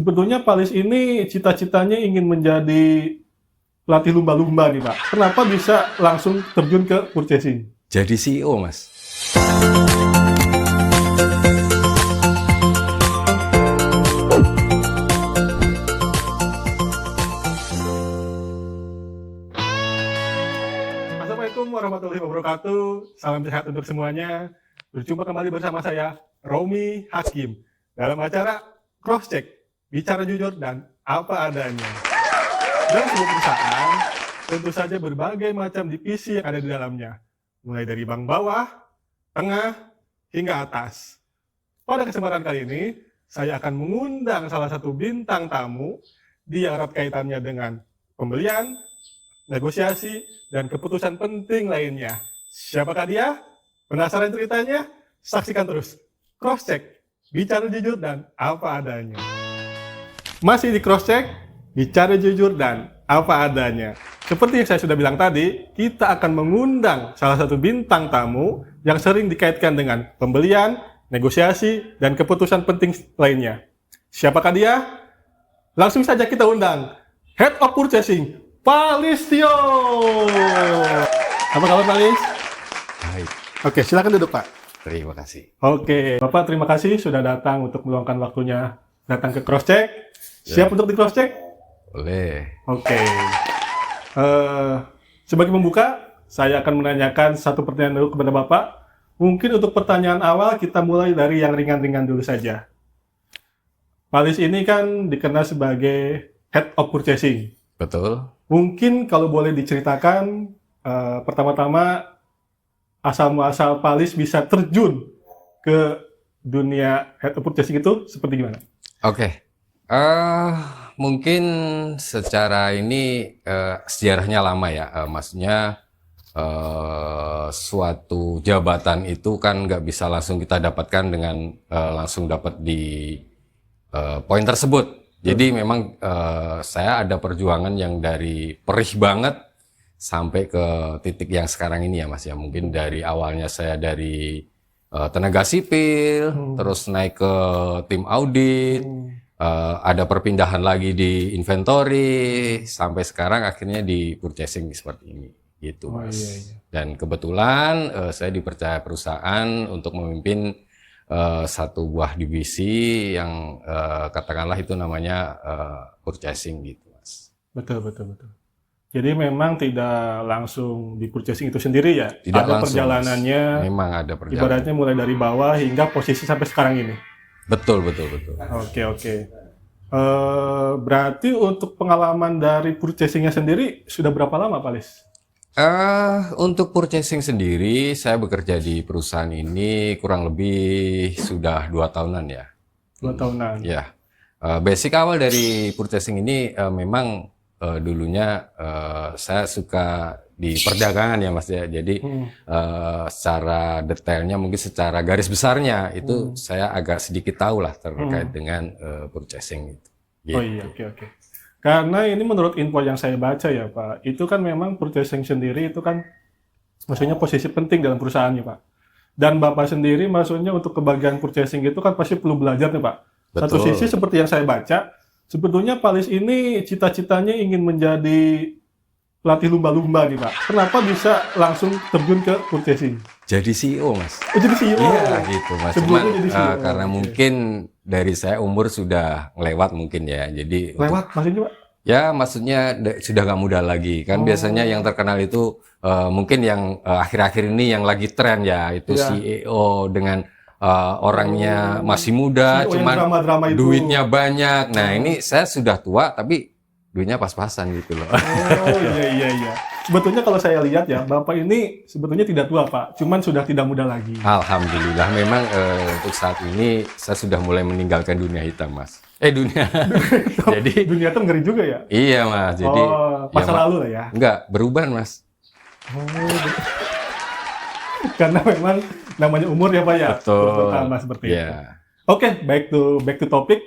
Sebetulnya Palis ini cita-citanya ingin menjadi pelatih lumba-lumba nih Pak. Kenapa bisa langsung terjun ke purchasing? Jadi CEO, Mas. Assalamualaikum warahmatullahi wabarakatuh. Salam sehat untuk semuanya. Berjumpa kembali bersama saya, Romi Hakim, dalam acara Cross Check, bicara jujur dan apa adanya. Dalam sebuah perusahaan, tentu saja berbagai macam divisi yang ada di dalamnya, mulai dari bank bawah, tengah, hingga atas. Pada kesempatan kali ini, saya akan mengundang salah satu bintang tamu di erat kaitannya dengan pembelian, negosiasi, dan keputusan penting lainnya. Siapakah dia? Penasaran ceritanya? Saksikan terus. Cross Check, bicara jujur dan apa adanya. Masih di Cross Check, bicara jujur dan apa adanya. Seperti yang saya sudah bilang tadi, kita akan mengundang salah satu bintang tamu yang sering dikaitkan dengan pembelian, negosiasi, dan keputusan penting lainnya. Siapakah dia? Langsung saja kita undang Head of Purchasing, Palis Tio. Apa kabar Palis? Baik, Oke, silakan duduk Pak. terima kasih. Oke, Bapak terima kasih sudah datang untuk meluangkan waktunya datang ke Cross Check. Siap untuk di Cross Check? Boleh. Oke. Sebagai pembuka, saya akan menanyakan satu pertanyaan dulu kepada Bapak. Mungkin untuk pertanyaan awal kita mulai dari yang ringan-ringan dulu saja. Palis ini kan dikenal sebagai Head of Purchasing. Betul. Mungkin kalau boleh diceritakan, pertama-tama asal-muasal Palis bisa terjun ke dunia Head of Purchasing itu seperti gimana? Oke. Mungkin secara ini sejarahnya lama ya. Maksudnya suatu jabatan itu kan nggak bisa langsung kita dapatkan dengan langsung dapat di poin tersebut. Jadi memang saya ada perjuangan yang dari perih banget sampai ke titik yang sekarang ini ya Mas ya. Mungkin dari awalnya saya dari tenaga sipil, terus naik ke tim audit, ada perpindahan lagi di inventory, sampai sekarang akhirnya di purchasing seperti ini. Gitu Mas. Iya. Dan kebetulan saya dipercaya perusahaan untuk memimpin satu buah divisi yang katakanlah itu namanya purchasing gitu Mas. Betul. Jadi memang tidak langsung di purchasing itu sendiri ya? Tidak ada langsung, perjalanannya, Mas. Memang ada perjalanan. ibaratnya mulai dari bawah hingga posisi sampai sekarang ini? Betul. Oke. Berarti untuk pengalaman dari purchasingnya sendiri sudah berapa lama, Palis? Untuk purchasing sendiri, saya bekerja di perusahaan ini kurang lebih sudah 2 tahunan ya. 2 tahunan. Ya, basic awal dari purchasing ini memang dulunya saya suka di perdagangan ya Mas ya. Jadi secara detailnya mungkin secara garis besarnya itu saya agak sedikit tahu lah terkait dengan purchasing itu. Gitu. Oh iya, oke. Karena ini menurut info yang saya baca ya Pak, itu kan memang purchasing sendiri itu kan maksudnya posisi penting dalam perusahaannya Pak. Dan Bapak sendiri maksudnya untuk kebagian purchasing itu kan pasti perlu belajar nih Pak. Satu Betul. sisi seperti yang saya baca, sebetulnya Palis ini cita-citanya ingin menjadi pelatih lumba-lumba nih Pak. Kenapa bisa langsung terjun ke purchasing? Jadi CEO Mas. Oh jadi CEO? Iya gitu Mas. Cuman Sebelumnya jadi CEO. karena Oke. mungkin dari saya umur sudah lewat mungkin ya. Jadi Lewat maksudnya Pak? ya, maksudnya sudah nggak muda lagi. Kan biasanya yang terkenal itu mungkin yang akhir-akhir ini yang lagi tren ya, itu Iya. CEO dengan orangnya masih muda, CEO yang cuman drama-drama itu. duitnya banyak. Nah, ini saya sudah tua, tapi duitnya pas-pasan gitu loh. Oh iya. Sebetulnya kalau saya lihat ya, Bapak ini sebetulnya tidak tua Pak, cuman sudah tidak muda lagi. Alhamdulillah, memang untuk saat ini saya sudah mulai meninggalkan dunia hitam, Mas. Dunia. Jadi, Dunia itu ngeri juga ya? iya Mas. Jadi, Masa ya, lalu lah ya? enggak, berubah Mas. Karena memang namanya umur ya Pak ya? Betul. Pertama seperti itu. Ya. Oke, back to topic.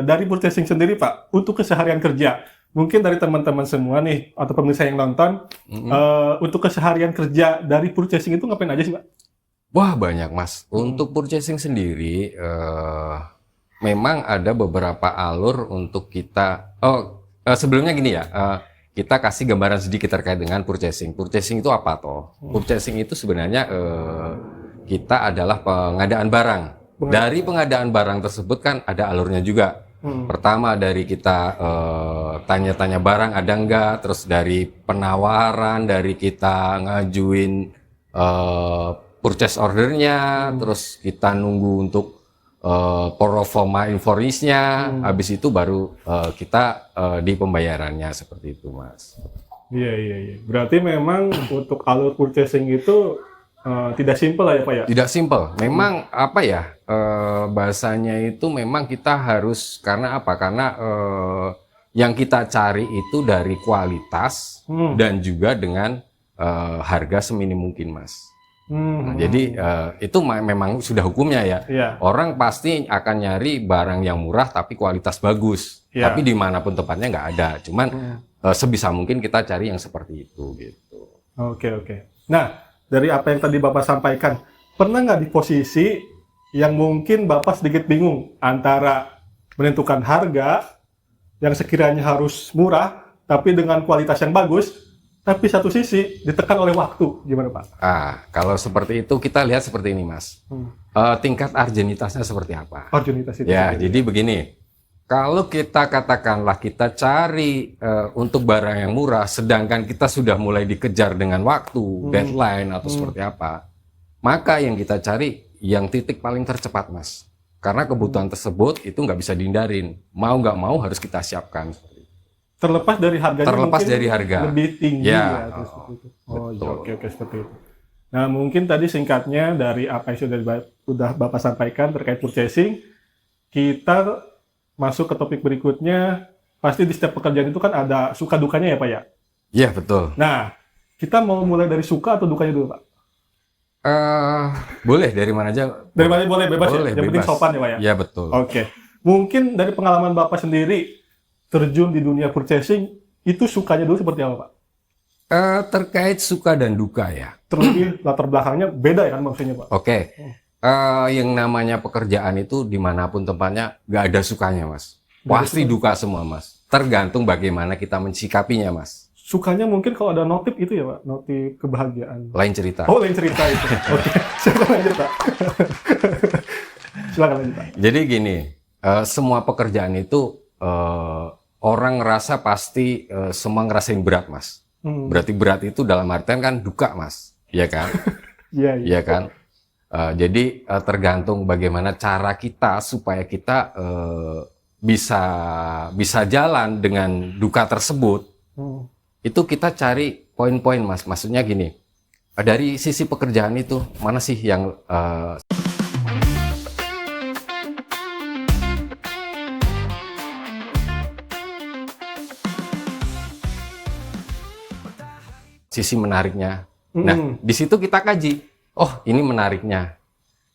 Dari purchasing sendiri Pak, untuk keseharian kerja, mungkin dari teman-teman semua nih, atau pemirsa yang nonton, untuk keseharian kerja dari purchasing itu ngapain aja sih Pak? Wah banyak Mas. Untuk purchasing sendiri, memang ada beberapa alur untuk kita. Sebelumnya gini ya, kita kasih gambaran sedikit terkait dengan purchasing. Purchasing itu apa toh? Purchasing itu sebenarnya kita adalah pengadaan barang. Dari pengadaan barang tersebut kan ada alurnya juga. Pertama dari kita tanya-tanya barang ada enggak, terus dari penawaran, dari kita ngajuin purchase ordernya, terus kita nunggu untuk performa invoice-nya, habis itu baru kita di pembayarannya seperti itu, Mas. Iya. Berarti memang untuk alur purchasing itu tidak simpel lah ya Pak ya? Tidak simpel. Memang apa ya, bahasanya itu memang kita harus, karena apa? Karena yang kita cari itu dari kualitas dan juga dengan harga seminim mungkin, Mas. Nah, jadi itu memang sudah hukumnya ya. Orang pasti akan nyari barang yang murah tapi kualitas bagus. Tapi dimanapun tempatnya nggak ada. Cuman sebisa mungkin kita cari yang seperti itu gitu. Oke. Nah, dari apa yang tadi Bapak sampaikan, pernah nggak di posisi yang mungkin Bapak sedikit bingung antara menentukan harga yang sekiranya harus murah tapi dengan kualitas yang bagus, tapi satu sisi ditekan oleh waktu, gimana Pak? Kalau seperti itu kita lihat seperti ini, Mas. Tingkat arjenitasnya seperti apa? Arjenitas itu. Ya, jadi begini. Kalau kita katakanlah kita cari untuk barang yang murah, sedangkan kita sudah mulai dikejar dengan waktu, deadline atau seperti apa, maka yang kita cari yang titik paling tercepat, Mas. Karena kebutuhan tersebut itu nggak bisa dihindarin. Mau nggak mau harus kita siapkan. Terlepas dari harganya, terlepas dari harga lebih tinggi ya. Oke, seperti itu. Nah, mungkin tadi singkatnya dari apa yang sudah Bapak sampaikan terkait purchasing, kita masuk ke topik berikutnya. Pasti di setiap pekerjaan itu kan ada suka dukanya ya Pak ya? Iya, betul. Nah, kita mau mulai dari suka atau dukanya dulu Pak? Boleh, dari mana aja? Dari mana boleh, bebas boleh, ya? Yang penting sopan ya Pak ya? Iya, betul. Oke. Mungkin dari pengalaman Bapak sendiri, terjun di dunia purchasing, itu sukanya dulu seperti apa Pak? Terkait suka dan duka ya. Terlebih latar belakangnya beda ya kan maksudnya Pak? Oke. Yang namanya pekerjaan itu dimanapun tempatnya nggak ada sukanya, Mas. Pasti duka semua, Mas. Tergantung bagaimana kita mensikapinya, Mas. Sukanya mungkin kalau ada notif itu ya Pak, notif kebahagiaan. Lain cerita. Oh, lain cerita itu. Oke, silakan lanjut Pak. Silakan lanjut Pak. Jadi gini, semua pekerjaan itu orang ngerasa pasti semua ngerasain berat, Mas. Berarti berat itu dalam artian kan duka, Mas. Iya kan? Iya kan? Jadi tergantung bagaimana cara kita supaya kita bisa jalan dengan duka tersebut. Itu kita cari poin-poin, Mas. Maksudnya gini, dari sisi pekerjaan itu mana sih yang sisi menariknya. Nah, di situ kita kaji. Oh, ini menariknya.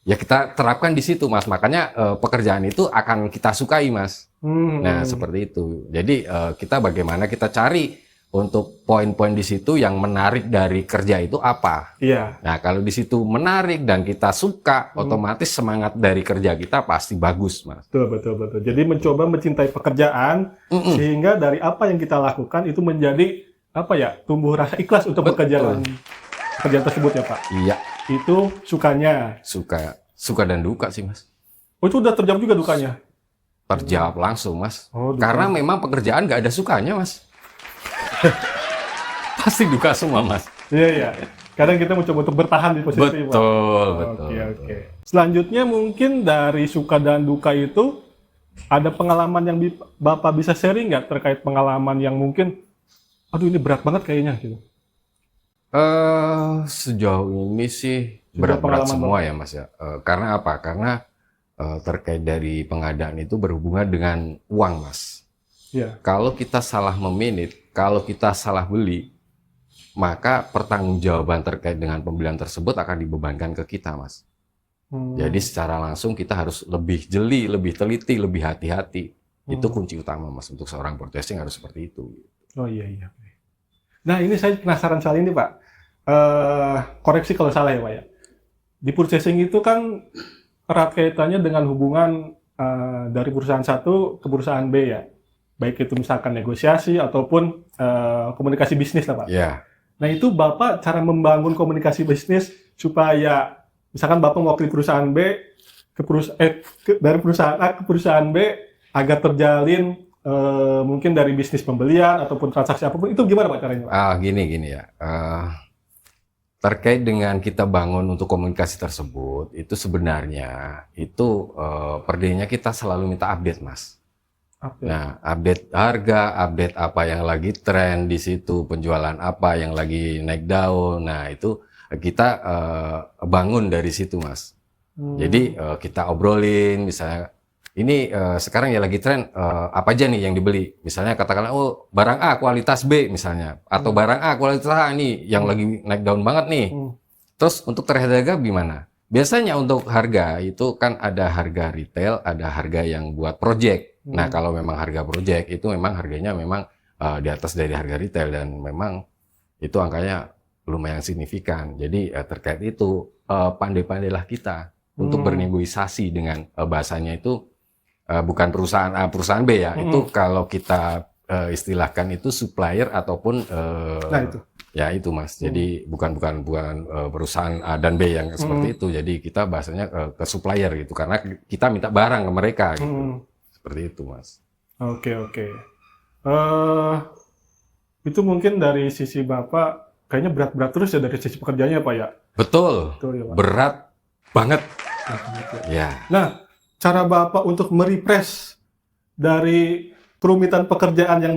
Ya kita terapkan di situ, Mas. Makanya pekerjaan itu akan kita sukai, Mas. Nah, seperti itu. Jadi kita bagaimana kita cari untuk poin-poin di situ yang menarik dari kerja itu apa. Iya. Nah, kalau di situ menarik dan kita suka, otomatis semangat dari kerja kita pasti bagus, Mas. Betul. Jadi mencoba mencintai pekerjaan sehingga dari apa yang kita lakukan itu menjadi apa ya, tumbuh rasa ikhlas untuk pekerjaan tersebut ya Pak. Iya. Itu sukanya. Suka dan duka sih, Mas. Oh, itu udah terjawab juga dukanya? Terjawab langsung, Mas. Oh, karena memang pekerjaan nggak ada sukanya, Mas. Pasti duka semua, Mas. Iya. Kadang kita mencoba untuk bertahan di posisi itu, Pak. Betul. Oke. Selanjutnya mungkin dari suka dan duka itu ada pengalaman yang Bapak bisa sharing nggak terkait pengalaman yang mungkin, aduh ini berat banget kayaknya gitu. Sejauh ini sih berat-berat semua ya, Mas ya. Karena apa? Karena terkait dari pengadaan itu berhubungan dengan uang, Mas. Iya. Kalau kita salah memanage, kalau kita salah beli, maka pertanggungjawaban terkait dengan pembelian tersebut akan dibebankan ke kita, Mas. Jadi secara langsung kita harus lebih jeli, lebih teliti, lebih hati-hati. Itu kunci utama, Mas, untuk seorang purchasing harus seperti itu. Oh iya. Nah, ini saya penasaran soal ini, Pak. Koreksi kalau salah ya, Pak ya. Di purchasing itu kan erat kaitannya dengan hubungan dari perusahaan satu ke perusahaan B ya, baik itu misalkan negosiasi ataupun komunikasi bisnis lah Pak. Ya, Nah itu Bapak cara membangun komunikasi bisnis supaya misalkan Bapak mewakili perusahaan B dari perusahaan A ke perusahaan B agar terjalin mungkin dari bisnis pembelian ataupun transaksi apapun, itu gimana Pak caranya Pak? gini ya. Terkait dengan kita bangun untuk komunikasi tersebut, itu sebenarnya itu per day-nya kita selalu minta update, Mas. Nah, update harga, update apa yang lagi tren di situ, penjualan apa yang lagi naik daun. Nah, itu kita bangun dari situ, Mas. Jadi kita obrolin, misalnya ini sekarang ya lagi tren apa aja nih yang dibeli. Misalnya katakanlah oh barang A kualitas B misalnya, atau barang A kualitas A nih yang lagi naik daun banget nih. Terus untuk terhadap harga gimana? Biasanya untuk harga itu kan ada harga retail, ada harga yang buat project. Nah kalau memang harga project itu memang harganya memang di atas dari harga retail dan memang itu angkanya lumayan signifikan. Jadi terkait itu pandai-pandailah kita untuk bernegosiasi dengan bahasanya itu bukan perusahaan A, perusahaan B ya. Itu kalau kita istilahkan itu supplier ataupun Nah itu. Ya itu Mas. Jadi bukan perusahaan A dan B yang seperti itu. Jadi kita bahasanya ke supplier gitu karena kita minta barang ke mereka gitu. Seperti itu Mas. Oke. Itu mungkin dari sisi Bapak kayaknya berat-berat terus ya dari sisi pekerjaannya Pak ya? Betul. Betul ya Pak? Berat banget. Ya. Nah, cara Bapak untuk merefresh dari kerumitan pekerjaan yang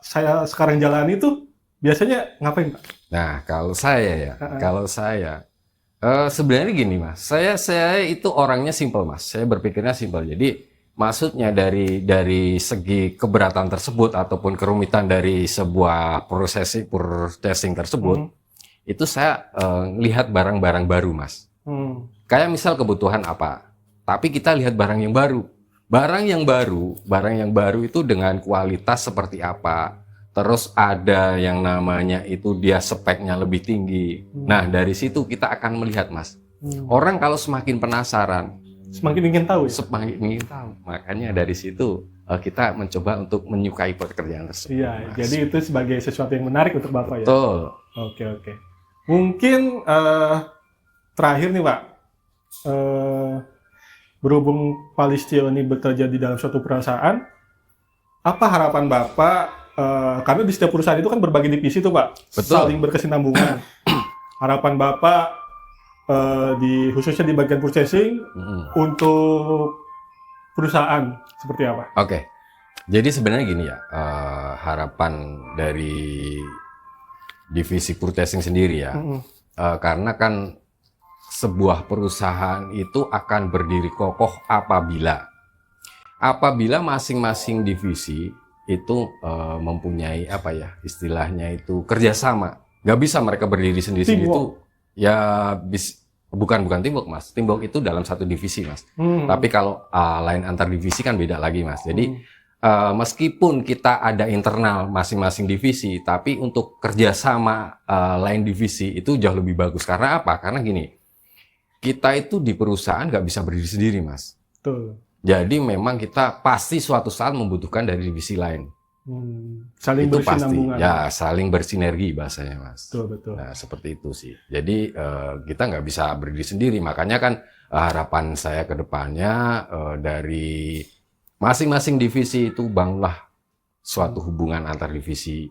saya sekarang jalani itu biasanya ngapain Pak? Nah, kalau saya sebenarnya gini Mas, saya itu orangnya simple Mas, saya berpikirnya simple. Jadi maksudnya dari segi keberatan tersebut ataupun kerumitan dari sebuah processing tersebut, itu saya lihat barang-barang baru Mas. Kayak misal kebutuhan apa, tapi kita lihat barang yang baru. Barang yang baru itu dengan kualitas seperti apa. Terus ada yang namanya itu dia speknya lebih tinggi. Nah, dari situ kita akan melihat, Mas. Orang kalau semakin penasaran, semakin ingin tahu ya? Semakin ingin tahu. Makanya dari situ kita mencoba untuk menyukai pekerjaan tersebut. Iya, jadi itu sebagai sesuatu yang menarik untuk Bapak ya? Betul. Oke. Mungkin terakhir nih Pak, berhubung Pak Listio ini bekerja di dalam suatu perusahaan, apa harapan Bapak? Karena di setiap perusahaan itu kan berbagai divisi tuh Pak, Betul. saling berkesinambungan. Harapan Bapak khususnya di bagian purchasing untuk perusahaan seperti apa? Oke. Jadi sebenarnya gini ya, harapan dari divisi purchasing sendiri ya, karena kan sebuah perusahaan itu akan berdiri kokoh apabila masing-masing divisi itu mempunyai apa ya istilahnya itu kerjasama. Nggak bisa mereka berdiri sendiri-sendiri itu ya bukan teamwork Mas. Teamwork itu dalam satu divisi Mas. Tapi kalau lain antar divisi kan beda lagi Mas. Jadi meskipun kita ada internal masing-masing divisi, tapi untuk kerjasama lain divisi itu jauh lebih bagus. Karena apa? Karena gini, kita itu di perusahaan nggak bisa berdiri sendiri Mas. Betul. Jadi memang kita pasti suatu saat membutuhkan dari divisi lain. Saling itu pasti bersinambungan. ya, saling bersinergi bahasanya Mas. Betul. Nah seperti itu sih. Jadi kita nggak bisa berdiri sendiri. Makanya kan harapan saya ke depannya dari masing-masing divisi itu bangunlah suatu hubungan antar divisi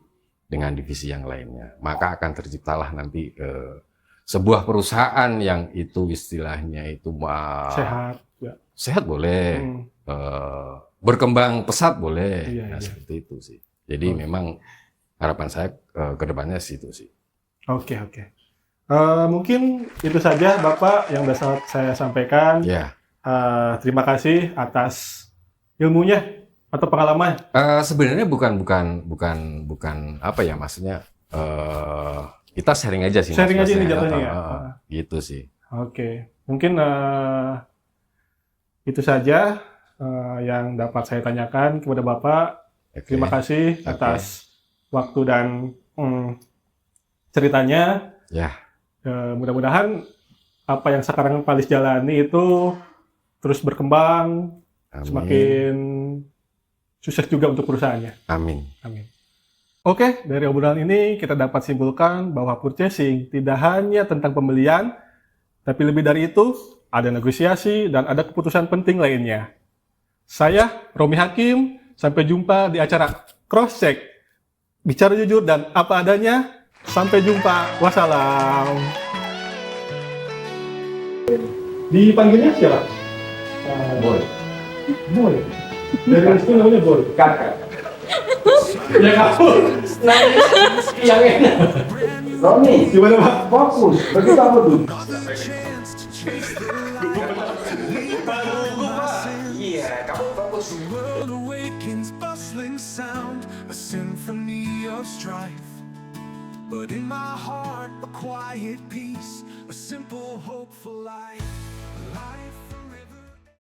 dengan divisi yang lainnya. Maka akan terciptalah nanti sebuah perusahaan yang itu istilahnya itu Sehat. Ya. Sehat boleh, berkembang pesat boleh. Iya. Seperti itu sih. Jadi memang harapan saya ke depannya situ sih. Oke. Mungkin itu saja Bapak yang bisa saya sampaikan. Ya. Terima kasih atas ilmunya atau pengalaman. Sebenarnya bukan apa ya maksudnya kita sharing aja sih. Sharing aja ini jatuhnya ya. Gitu sih. Oke. Mungkin itu saja yang dapat saya tanyakan kepada Bapak. Okay. Terima kasih atas waktu dan ceritanya. Ya. Mudah-mudahan apa yang sekarang Pak Lis jalani itu terus berkembang, Amin. semakin sukses juga untuk perusahaannya. Amin. Amin. Oke, dari obrolan ini kita dapat simpulkan bahwa purchasing tidak hanya tentang pembelian, tapi lebih dari itu, ada negosiasi dan ada keputusan penting lainnya. Saya, Romi Hakim, sampai jumpa di acara Cross Check. Bicara jujur dan apa adanya, sampai jumpa. Wassalam. Dipanggilnya siapa? Boy. Boy. Dari restu namanya Boy. Kakak. Ya kamu. Yang enak. Romi, Gimana Pak? fokus. Begitu apa tuh? Iya, kamu fokus. World awakens, bustling sound, a symphony of strife. But in my heart, a quiet peace, a simple hope for life.